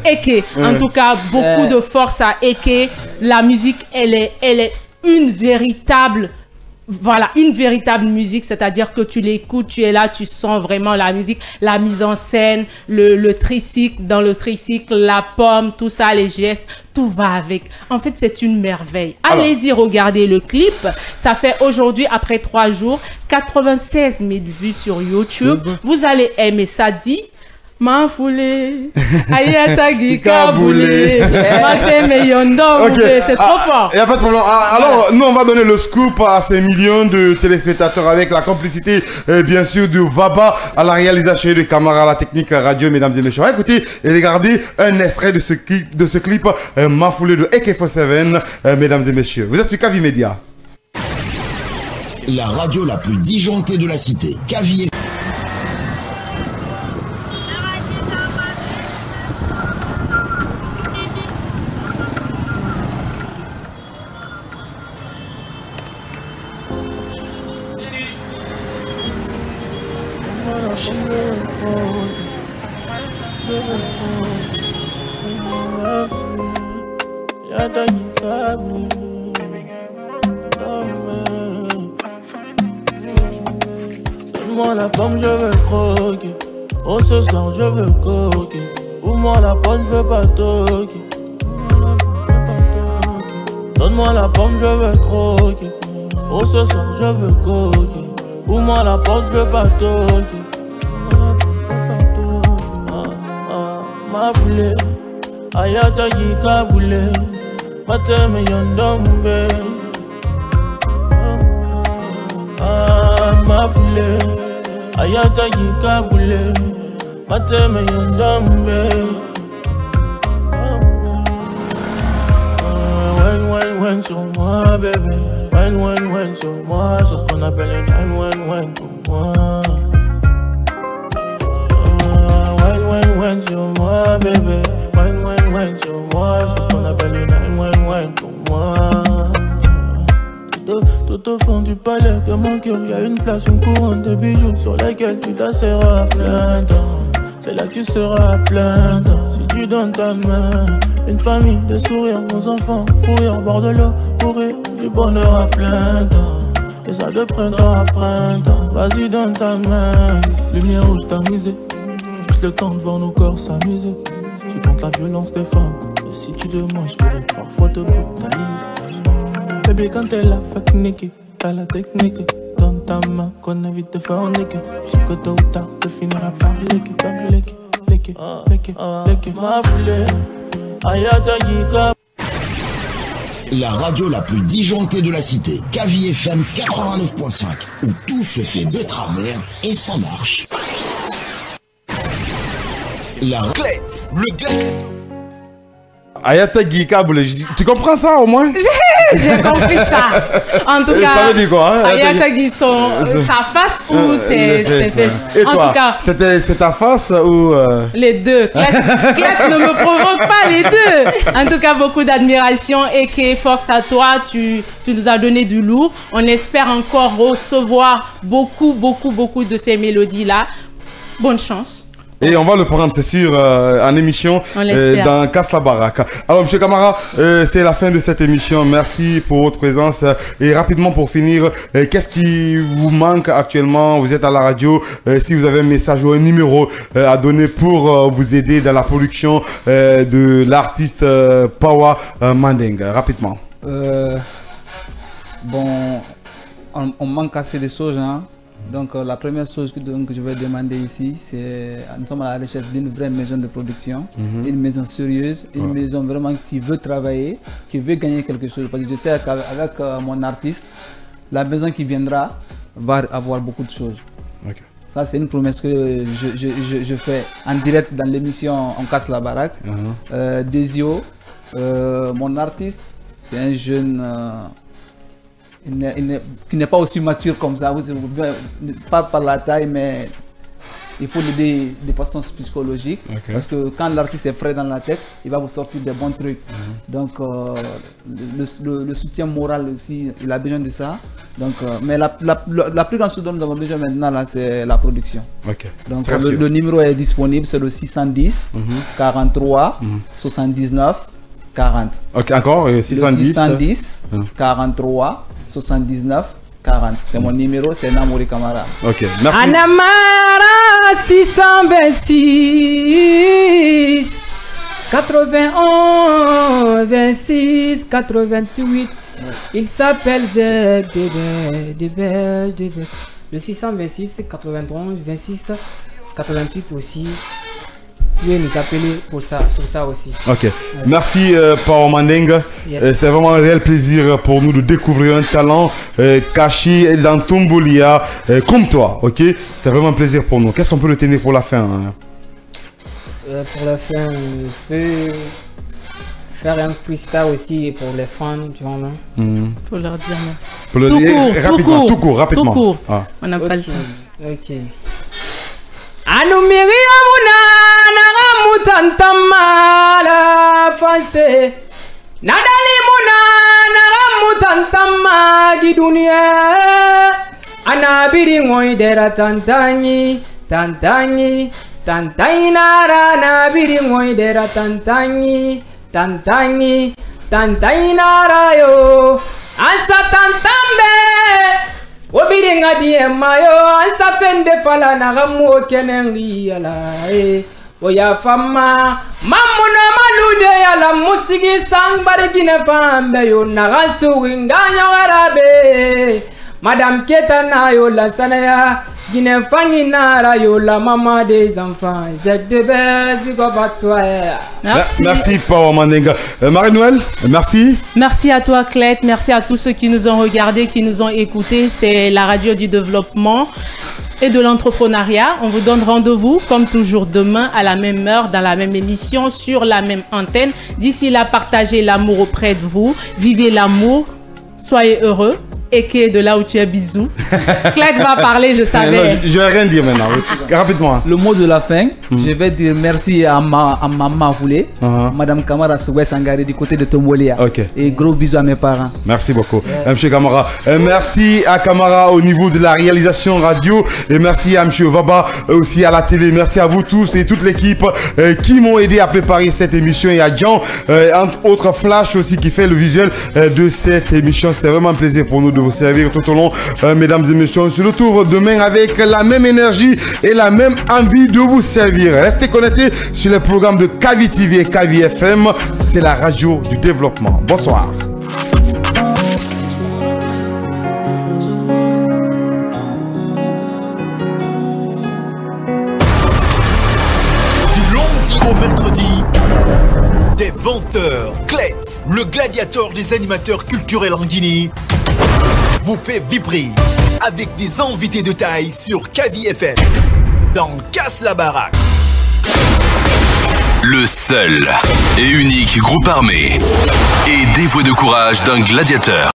Eke. En tout cas, beaucoup de force à Eke. La musique, elle est une véritable voilà, une véritable musique, c'est-à-dire que tu l'écoutes, tu es là, tu sens vraiment la musique, la mise en scène, le tricycle, dans le tricycle, la pomme, tout ça, les gestes, tout va avec. En fait, c'est une merveille. Allez-y, regardez le clip. Ça fait aujourd'hui, après 3 jours, 96 000 vues sur YouTube. Vous allez aimer ça, dit. Ma foulée, ayatagi kaboulé, c'est trop fort. Il n'y a pas de problème. Alors, nous, on va donner le scoop à ces millions de téléspectateurs avec la complicité, bien sûr, de Vaba à la réalisation et de Camara à la technique radio, mesdames et messieurs. Écoutez et regardez un extrait de ce clip, Ma foulée de AK47, mesdames et messieurs. Vous êtes sur Kavi Media. La radio la plus disjonctée de la cité, Kavi. Donne-moi la pomme, je veux croquer. Oh, ce soir, je veux coquer. Ouvre-moi la pomme, je veux pas toquer. Donne-moi la pomme, je veux croquer. Oh, ce soir, je veux coquer. Ouvre-moi la porte, je veux pas toquer. Ma foulée, ayatagi kaboulé. Mateme yondombe. Ma foulée, ayatagi kaboulé. Mateme yondombe. Wine sur moi, bébé. Wine sur moi. C'est ce qu'on appelle un wine pour moi. Wine sur moi, bébé. Wine sur moi. C'est ce qu'on appelle une wine pour moi. Tout au fond du palais de mon cœur, y'a une place, une couronne de bijoux sur laquelle tu t'asseras à plein temps. C'est là que tu seras à plein temps. Si tu donnes ta main, une famille, des sourires, nos enfants, fourir au bord de l'eau, courir du bonheur à plein temps. Et ça de printemps à printemps. Vas-y, donne ta main. Lumière rouge tamisée. Juste le temps de voir nos corps s'amuser. Je contre la violence des femmes. Et si tu demandes, je pourrais parfois te brutaliser. Bébé, quand t'es là, fuck niquer. T'as la technique. Donne ta main, qu'on évite de faire niquer. Je sais que tôt ou tard, tu finiras par liquer. Comme liquer. Ma foulée, ayatagi kaboulé. La radio la plus disjonctée de la cité, Kavi FM 89.5, où tout se fait de travers et ça marche. La Glette, le Glette. Ayatagi kaboulé, tu comprends ça au moins? J'ai compris ça. En tout cas, ça veut dire quoi, hein? Ayatagi, sa face ou ses fesses. Et en toi, tout cas, c'est ta face ou les deux. Claire ne me provoque pas, les deux. En tout cas, beaucoup d'admiration et que force à toi. Tu nous as donné du lourd. On espère encore recevoir beaucoup de ces mélodies-là. Bonne chance. Et on va le prendre, c'est sûr, en émission dans Casse la Baraque. Alors, monsieur Camara, c'est la fin de cette émission. Merci pour votre présence. Et rapidement, pour finir, qu'est-ce qui vous manque actuellement? Vous êtes à la radio. Si vous avez un message ou un numéro à donner pour vous aider dans la production de l'artiste Pawa Manding, rapidement. Bon, on manque assez de choses, hein. Donc la première chose que je vais demander ici, c'est nous sommes à la recherche d'une vraie maison de production, une maison sérieuse, une maison vraiment qui veut travailler, qui veut gagner quelque chose. Parce que je sais qu'avec mon artiste, la maison qui viendra va avoir beaucoup de choses. Okay. Ça, c'est une promesse que je fais en direct dans l'émission On Casse la Baraque. Desio, mon artiste, c'est un jeune... qui n'est pas aussi mature comme ça, pas par la taille, mais il faut l'aider de façon psychologique. Okay. Parce que quand l'artiste est frais dans la tête, il va vous sortir des bons trucs. Donc le soutien moral aussi, il a besoin de ça. Donc, mais la plus grande chose dont nous avons besoin maintenant, c'est la production. Okay. Donc le numéro est disponible, c'est le 610 43 79 40. Ok, encore 610 43 79 40. C'est mon numéro, c'est Namouri Kamara. Ok, merci. Anamara 626 91 26 88. Il s'appelle ZDB. Le 626 91 26 88 aussi. Vous pouvez nous appeler pour ça, sur ça aussi. Ok, merci Pao Mandeng. Yes. C'était vraiment un réel plaisir pour nous de découvrir un talent caché dans Tombolia comme toi. Ok, c'était vraiment un plaisir pour nous. Qu'est-ce qu'on peut retenir pour la fin hein? Pour la fin, je peux faire un freestyle aussi pour les fans, tu vois, non? Pour leur dire merci. Pour le Tout court, rapidement. Tout court. Ah. On n'a pas le temps. Ok. Anumiri amuna naramutantama la fanse. Nadali muna naramutantama di dunia. Anabiri ngoidera tantangi. Tantainara nabiri ngoidera tantangi. Tantainara yo. Asa tantambe. Obiringa die mayo ansa fende fala na gamu kenengi ala oya fama mamuno malude ala musigi sang barigine fambe yo na gasu nganya warabe madame Keta na yo la sanaya gine fangi nara yo la maman des enfants ZDB big up à toi. Merci. Pao Mandeng. Marie-Noël, merci. Merci à toi, Clette. Merci à tous ceux qui nous ont regardés, qui nous ont écoutés. C'est la radio du développement et de l'entrepreneuriat. On vous donne rendez-vous, comme toujours, demain à la même heure, dans la même émission, sur la même antenne. D'ici là, partagez l'amour auprès de vous. Vivez l'amour. Soyez heureux. Et que de là où tu es, bisous. Clette va parler, je savais. Non, je vais rien dire maintenant. Rapidement. Le mot de la fin, je vais dire merci à Maman Voulé, Madame Kamara Soué Sangare du côté de Tombolia. Ok. Et gros bisous à mes parents. Merci beaucoup, Monsieur Kamara. Merci à Kamara au niveau de la réalisation radio. Et merci à Monsieur Vaba aussi à la télé. Merci à vous tous et toute l'équipe qui m'ont aidé à préparer cette émission. Et à Jean, entre autres Flash aussi qui fait le visuel de cette émission. C'était vraiment un plaisir pour nous de vous servir tout au long, mesdames et messieurs. On se retrouve demain avec la même énergie et la même envie de vous servir. Restez connectés sur les programmes de Kavi TV et Kavi FM. C'est la radio du développement. Bonsoir. Du lundi au mercredi, des venteurs, Clette, le gladiateur des animateurs culturels en Guinée, vous fait vibrer avec des invités de taille sur Kavi FM dans Casse la Baraque. Le seul et unique groupe armé et dévoué de courage d'un gladiateur.